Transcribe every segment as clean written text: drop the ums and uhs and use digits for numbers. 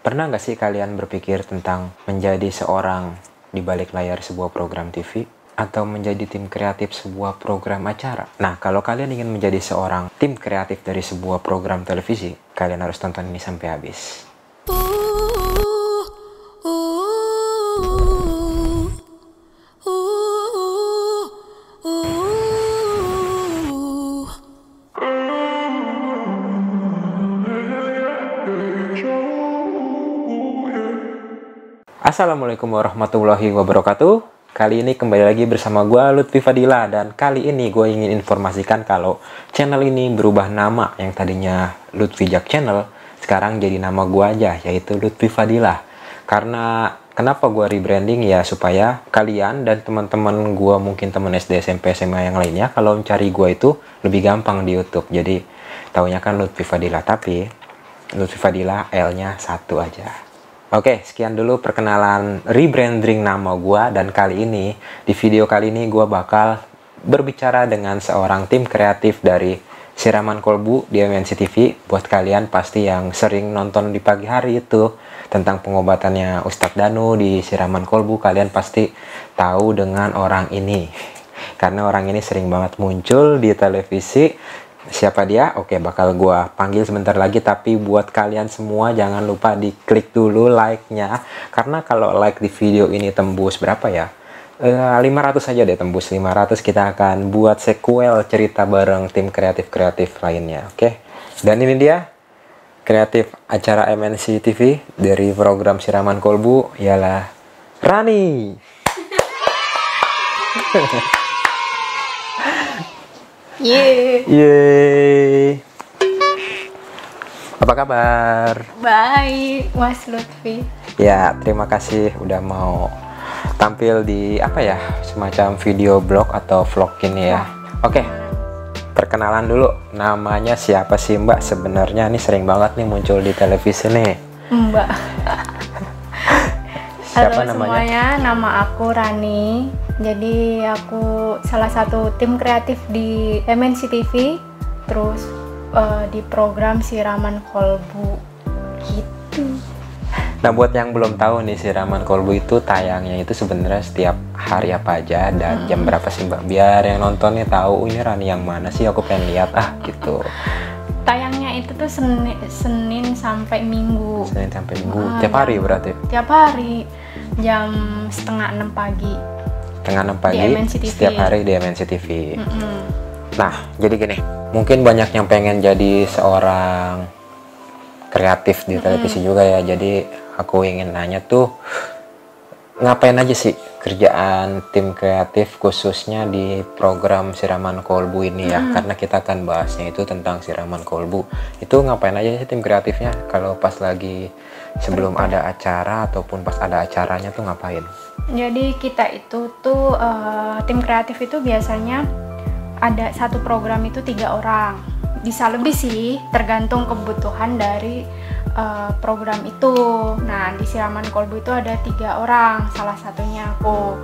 Pernah nggak sih kalian berpikir tentang menjadi seorang di balik layar sebuah program TV? Atau menjadi tim kreatif sebuah program acara? Nah, kalau kalian ingin menjadi seorang tim kreatif dari sebuah program televisi, kalian harus tonton ini sampai habis. Assalamualaikum warahmatullahi wabarakatuh. Kali ini kembali lagi bersama gue Lutfi Fadila. Dan kali ini gue ingin informasikan kalau channel ini berubah nama. Yang tadinya Lutfi Jak Channel, sekarang jadi nama gue aja, yaitu Lutfi Fadila. Karena kenapa gue rebranding ya, supaya kalian dan teman-teman gue, mungkin teman SD, SMP, SMA yang lainnya, kalau mencari gue itu lebih gampang di YouTube. Jadi taunya kan Lutfi Fadila, tapi Lutfi Fadila L-nya satu aja. Oke, sekian dulu perkenalan rebranding nama gua, dan kali ini, di video kali ini gua bakal berbicara dengan seorang tim kreatif dari Siraman Kolbu di MNC TV. Buat kalian pasti yang sering nonton di pagi hari itu tentang pengobatannya Ustadz Danu di Siraman Kolbu, kalian pasti tahu dengan orang ini. Karena orang ini sering banget muncul di televisi. Siapa dia? Oke, bakal gua panggil sebentar lagi, tapi buat kalian semua jangan lupa diklik dulu like-nya, karena kalau like di video ini tembus berapa ya? 500 aja deh, tembus 500, kita akan buat sequel cerita bareng tim kreatif-kreatif lainnya. Oke. Dan ini dia kreatif acara MNC TV dari program Siraman Kolbu, ialah Rani. Yeay. Apa kabar? Baik, Mas Lutfi. Ya, terima kasih udah mau tampil di apa ya, semacam video blog atau vlog ini ya. Oke, perkenalan dulu. Namanya siapa sih Mbak? Sebenarnya ini sering banget nih muncul di televisi nih. Mbak. Siapa Halo namanya? semuanya, nama aku Rani. Jadi aku salah satu tim kreatif di MNC TV, terus di program Siraman Kolbu gitu. Nah, buat yang belum tahu nih, Siraman Kolbu itu tayangnya itu sebenarnya setiap hari apa aja dan jam berapa sih Mbak? Biar yang nontonnya tahu, ini Rani yang mana sih, aku pengen lihat gitu. Tayangnya itu tuh Senin sampai Minggu. Senin sampai Minggu, tiap hari berarti? Tiap hari, jam 5:30 pagi. 5:30 pagi, Di MNC TV. setiap hari di MNC TV. Nah, jadi gini, mungkin banyak yang pengen jadi seorang kreatif di televisi juga ya. Jadi aku ingin nanya tuh, ngapain aja sih kerjaan tim kreatif khususnya di program Siraman Kolbu ini ya? Karena kita akan bahasnya itu tentang Siraman Kolbu. Itu ngapain aja sih tim kreatifnya? Kalau pas lagi sebelum ada acara ataupun pas ada acaranya tuh ngapain? Jadi kita itu tuh tim kreatif itu biasanya ada satu program itu 3 orang, bisa lebih sih, tergantung kebutuhan dari program itu. Nah, di Siraman Kolbu itu ada 3 orang, salah satunya aku.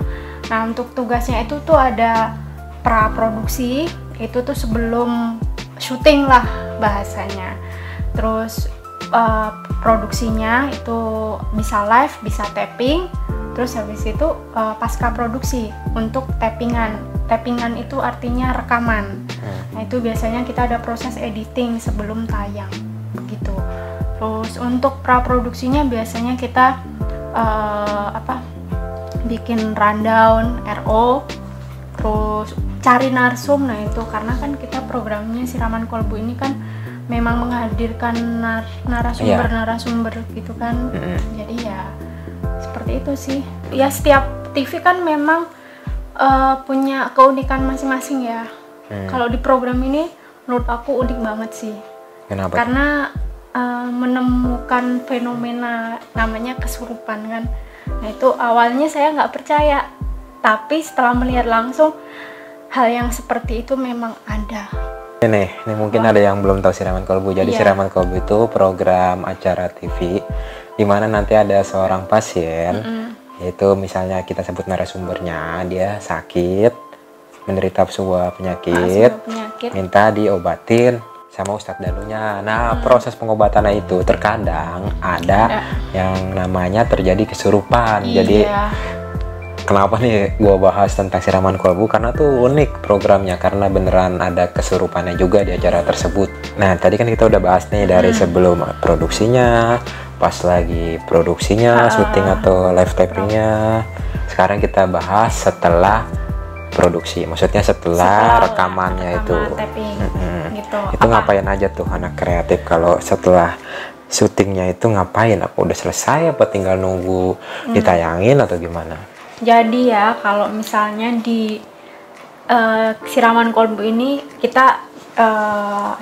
Nah, untuk tugasnya itu tuh ada pra-produksi, itu tuh sebelum syuting lah bahasanya. Terus produksinya itu bisa live, bisa tapping. Terus habis itu pasca produksi untuk tappingan. Tappingan itu artinya rekaman. Nah, itu biasanya kita ada proses editing sebelum tayang begitu. Terus untuk praproduksinya biasanya kita bikin rundown RO, terus cari narsum. Nah, itu karena kan kita programnya Siraman Kolbu ini kan memang menghadirkan narasumber gitu kan. Jadi ya seperti itu sih. Ya, setiap TV kan memang punya keunikan masing-masing ya. Kalau di program ini menurut aku unik banget sih. Kenapa? Karena menemukan fenomena namanya kesurupan kan. Nah, itu awalnya saya nggak percaya, tapi setelah melihat langsung hal yang seperti itu memang ada. Ini mungkin ada yang belum tahu Siraman Kolbu. Jadi Siraman Kolbu itu program acara TV di mana nanti ada seorang pasien, yaitu misalnya kita sebut narasumbernya, dia sakit, menderita sebuah penyakit, minta diobatin sama Ustadz Danunya. Nah, proses pengobatannya itu terkadang ada yang namanya terjadi kesurupan. Iya. Jadi kenapa nih gua bahas tentang siraman kolbu, karena tuh unik programnya, karena beneran ada kesurupannya juga di acara tersebut. Nah, tadi kan kita udah bahas nih dari sebelum produksinya, pas lagi produksinya, syuting atau live tapingnya. Sekarang kita bahas setelah produksi, maksudnya setelah rekamannya itu. Taping, gitu. Itu ngapain aja tuh anak kreatif kalau setelah syutingnya itu ngapain? Apa udah selesai, apa tinggal nunggu ditayangin atau gimana? Jadi ya, kalau misalnya di siraman kolbu ini kita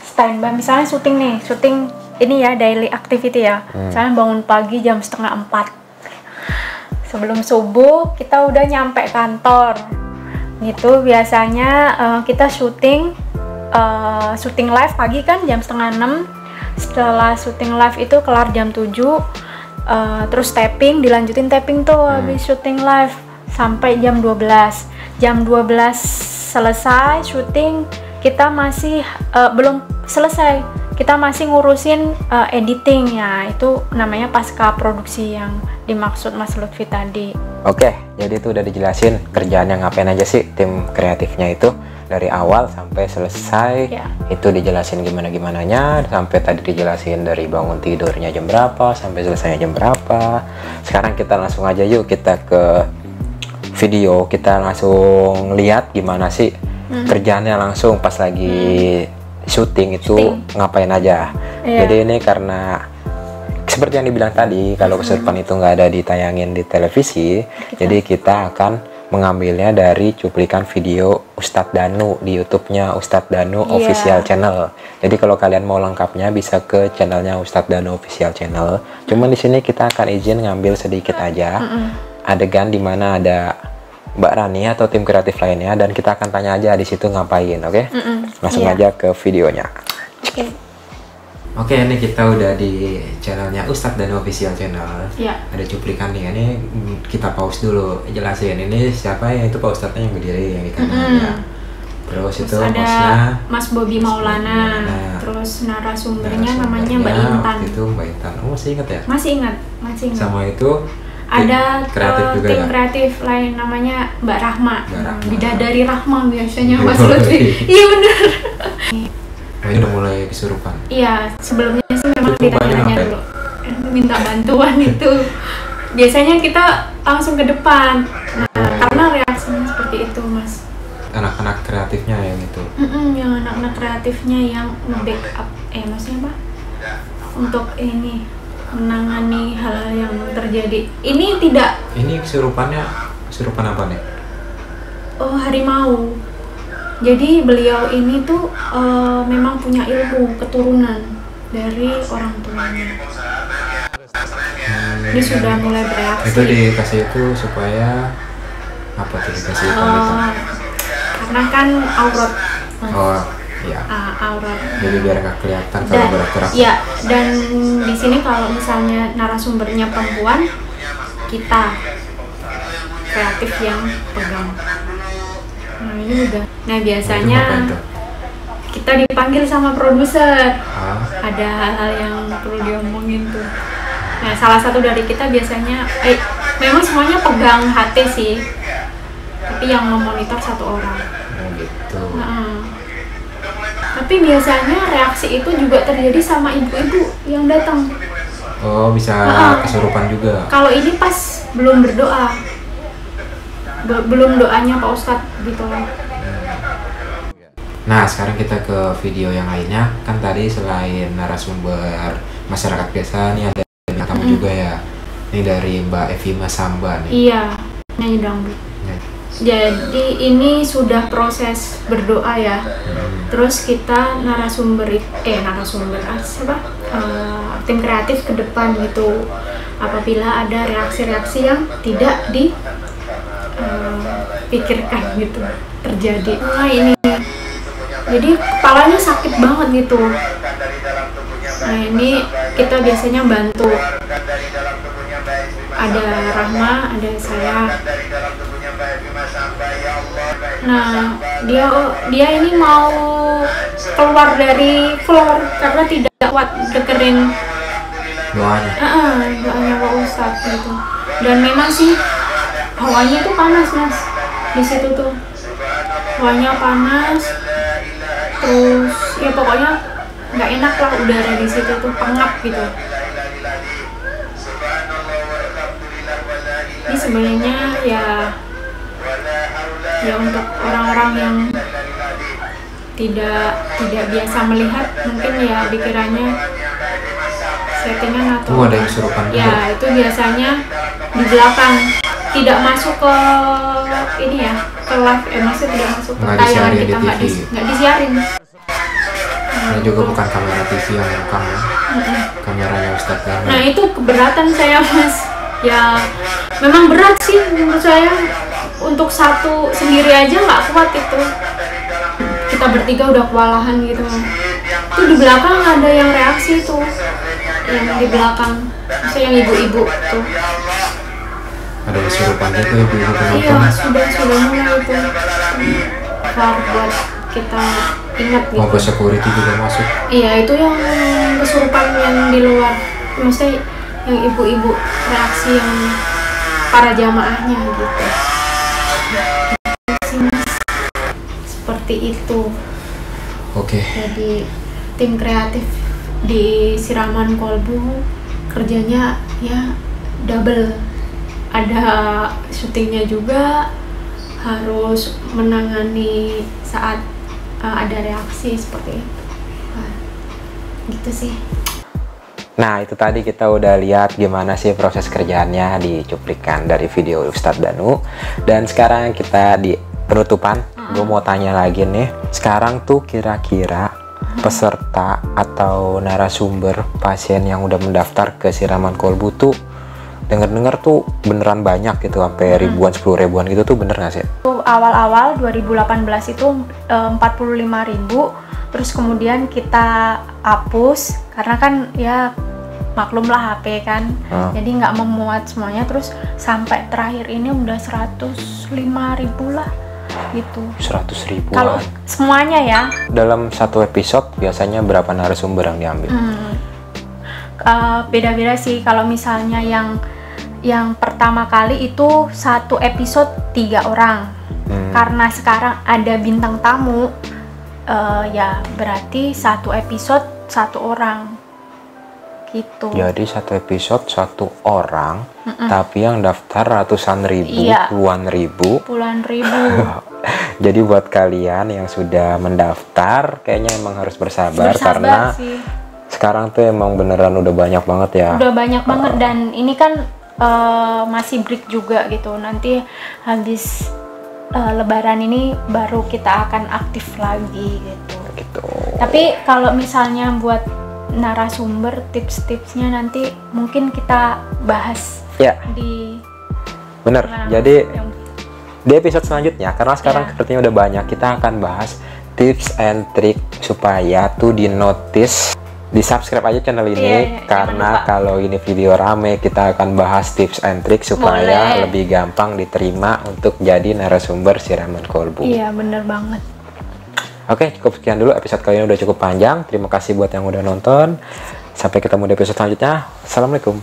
standby, misalnya syuting ini ya, daily activity ya. Misalnya bangun pagi jam 3:30. Sebelum subuh kita udah nyampe kantor. Gitu biasanya kita syuting live pagi kan jam 5:30. Setelah syuting live itu kelar jam 7. Terus taping, dilanjutin taping tuh habis syuting live sampai jam 12. Jam 12 selesai syuting, kita masih belum selesai. Kita masih ngurusin editing ya, itu namanya pasca produksi yang dimaksud Mas Lutfi tadi. Oke, jadi itu udah dijelasin kerjaannya ngapain aja sih tim kreatifnya itu dari awal sampai selesai. Itu dijelasin gimana-gimananya, sampai tadi dijelasin dari bangun tidurnya jam berapa sampai selesainya jam berapa. Sekarang kita langsung aja yuk kita ke video, kita langsung lihat gimana sih kerjaannya langsung pas lagi syuting itu ngapain aja. Jadi ini karena seperti yang dibilang tadi, kalau kesurupan itu nggak ada ditayangin di televisi, jadi kita akan mengambilnya dari cuplikan video Ustadz Danu di YouTube-nya Ustadz Danu Official Channel. Jadi kalau kalian mau lengkapnya bisa ke channelnya Ustadz Danu Official Channel. Cuman di sini kita akan izin ngambil sedikit aja adegan dimana ada Mbak Rani atau tim kreatif lainnya, dan kita akan tanya aja di situ ngapain, oke? Langsung aja ke videonya. Oke, ini kita udah di channelnya Ustadz Danu Official Channel. Ada cuplikan nih, ini kita pause dulu, jelasin ini siapa ya, itu Pak Ustadznya yang berdiri yang di kanannya. Terus itu ada Mas Bobi Maulana. Terus narasumbernya namanya Mbak Intan. Itu Mbak Intan. Oh, masih ingat ya? Masih ingat. Sama itu ada tim ya? kreatif lain namanya Mbak Rahma. Bidadari Rahma biasanya Mas Lutfi. Iya bener. Ini udah mulai kesurupan. Iya, sebelumnya sih memang ditanya dulu, minta bantuan itu. Biasanya kita langsung ke depan. Nah, karena reaksinya seperti itu, Mas. Anak-anak kreatifnya yang itu. Yang anak-anak kreatifnya yang nge-backup, maksudnya apa? Untuk ini menangani hal-hal yang terjadi. Ini tidak. Ini kesurupan apa nih? Oh, harimau. Jadi beliau ini tuh memang punya ilmu keturunan dari orang tuanya. Ini sudah mulai bereaksi. Itu dikasih itu supaya apa tuh dikasih itu? Karena kan aurat. Oh, iya. Aurat. Jadi biar nggak kelihatan kalau bergerak. Iya. Dan di sini kalau misalnya narasumbernya perempuan, kita kreatif yang pegang. Nah, ini udah. Nah, biasanya kita dipanggil sama produser. Ada hal-hal yang perlu diomongin tuh. Nah, salah satu dari kita biasanya memang semuanya pegang HT sih. Tapi yang memonitor satu orang. Oh, gitu. Tapi biasanya reaksi itu juga terjadi sama ibu-ibu yang datang. Oh, bisa kesurupan juga. Kalau ini pas belum berdoa. Belum doanya Pak Ustadz gitu. Nah, sekarang kita ke video yang lainnya. Kan tadi selain narasumber masyarakat biasa nih ada tamu juga ya. Ini dari Mbak Evi Masamba nih. Iya, nyanyi dangdut. Jadi ini sudah proses berdoa ya. Terus kita tim kreatif ke depan gitu. Apabila ada reaksi-reaksi yang tidak pikirkan gitu terjadi. Nah, ini jadi kepalanya sakit banget gitu. Nah, ini kita biasanya bantu, ada Rahma, ada saya. Nah, dia ini mau keluar dari floor karena tidak kuat dengerin Doanya. doanya Pak Ustadz gitu. Dan memang sih hawanya tuh panas mas di situ tuh, hawanya panas, terus ya pokoknya nggak enak lah udara di situ tuh, pengap gitu. Ini sebenarnya ya untuk orang-orang yang tidak biasa melihat, mungkin ya dikiranya settingan atau ada yang kesurupan juga. Ya itu biasanya di belakang, tidak masuk ke ini ya, ke live, maksudnya tidak masuk ke tayangan kita, nggak disiarin. Ini juga bukan kamera TV yang rekam ya, kameranya Ustadz Danu. Nah itu keberatan saya mas, ya memang berat sih menurut saya, untuk satu sendiri aja nggak kuat itu, kita bertiga udah kewalahan gitu. Tuh di belakang ada yang reaksi tuh, yang di belakang, maksudnya yang ibu-ibu tuh. Ada kesurupan juga ibu-ibu penonton. Iya sudah mulai itu, buat kita ingat gitu. Mobil security juga masuk. Iya itu yang kesurupan yang di luar, maksudnya yang ibu-ibu reaksi yang para jamaahnya gitu. Seperti itu. Oke. Jadi tim kreatif di Siraman Kolbu kerjanya ya double, ada syutingnya juga, harus menangani saat ada reaksi seperti itu. Nah, gitu sih. Nah itu tadi kita udah lihat gimana sih proses kerjaannya di cuplikan dari video Ustadz Danu. Dan sekarang kita di penutupan, gue mau tanya lagi nih. Sekarang tuh kira-kira peserta atau narasumber pasien yang udah mendaftar ke Siraman Kolbu tuh denger-denger tuh beneran banyak gitu, sampai ribuan, 10 ribuan gitu tuh, bener gak sih? Awal-awal 2018 itu 45.000, terus kemudian kita hapus karena kan ya maklum lah HP kan, jadi nggak memuat semuanya, terus sampai terakhir ini udah 105.000 lah gitu. 100.000-an kalau semuanya ya. Dalam satu episode biasanya berapa narasumber yang diambil? Beda-beda sih. Kalau misalnya yang pertama kali itu satu episode 3 orang, karena sekarang ada bintang tamu, ya berarti satu episode 1 orang gitu. Jadi satu episode 1 orang, tapi yang daftar ratusan ribu, iya, puluhan ribu. Jadi buat kalian yang sudah mendaftar, kayaknya emang harus bersabar karena sih. Sekarang tuh emang beneran udah banyak banget ya. Udah banyak banget, dan ini kan masih break juga gitu. Nanti habis Lebaran ini baru kita akan aktif lagi gitu. Tapi kalau misalnya buat narasumber, tips-tipsnya nanti mungkin kita bahas ya di Jadi di episode selanjutnya, karena sekarang sepertinya udah banyak, kita akan bahas tips and trick supaya tuh di notice, di subscribe aja channel ini, karena kalau ini video rame kita akan bahas tips and trick supaya lebih gampang diterima untuk jadi narasumber Siraman Kolbu. Iya bener banget. Oke, cukup sekian dulu, episode kali ini udah cukup panjang. Terima kasih buat yang udah nonton. Sampai ketemu di episode selanjutnya. Assalamualaikum.